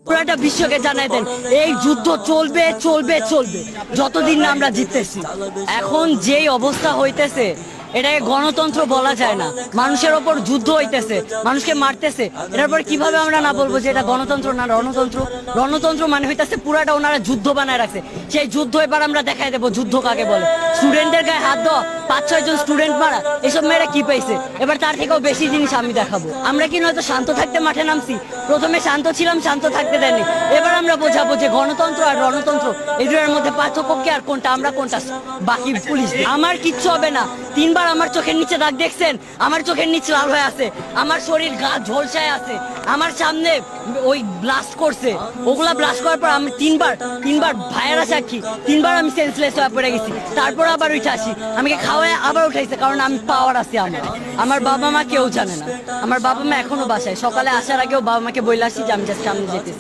পুরাটা বিশ্বকে জানাই দেন এই যুদ্ধ চলবে চলবে চলবে যতদিন না আমরা জিততেছি। এখন যেই অবস্থা হইতেছে এটাকে গণতন্ত্র বলা যায় না। মানুষের ওপর যুদ্ধ হইতেছে, মানুষকে মারতেছে, এটার পর কিভাবে আমরা না বলবো যে এটা গণতন্ত্র না রণতন্ত্র? রণতন্ত্র মানে হইতেছে পুরাটা ওনারা যুদ্ধ বানায় রাখছে। সেই যুদ্ধ এবার আমরা দেখাই দেবো যুদ্ধ কাকে বলে। স্টুডেন্টদের গায়ে হাত দেওয়া, 5-6 জন স্টুডেন্ট মারা, এসব মেয়েরা কি পাইছে? এবার তার থেকেও বেশি জিনিস আমি দেখাবো। আমরা কি নয়তো শান্ত থাকতে মাঠে নামছি? প্রথমে শান্ত ছিলাম, শান্ত থাকতে দেননি। এবার আমরা বোঝাবো যে গণতন্ত্র আর রণতন্ত্র এই দুটোর মধ্যে পার্থক্য কি আর কোনটা আমরা কোনটা বাকি পুলিশ। আমার কিচ্ছু হবে না। 3 বার আমার চোখের নিচে দাগ দেখছেন, আমার চোখের নিচে লাল হয়ে আছে, আমার শরীর গা ঝলসায় আছে, আমার সামনে ওই ব্লাস্ট করছে, ওগুলা ব্লাস্ট করার পর আমি তিনবার ভাইয়েরা সাক্ষী, 3 বার আমি সেন্সলেস হয়ে পড়ে গেছি, তারপর আবার উঠে আসি, আমাকে খাওয়ায় আবার উঠাইছে, কারণ আমি পাওয়ার আছে। আমার বাবা মা কেউ জানে না, আমার বাবা মা এখনো বাসায়, সকালে আসার আগেও বাবা মাকে বলে আসি যে আমি জাস্ট সামনে যেতেছি।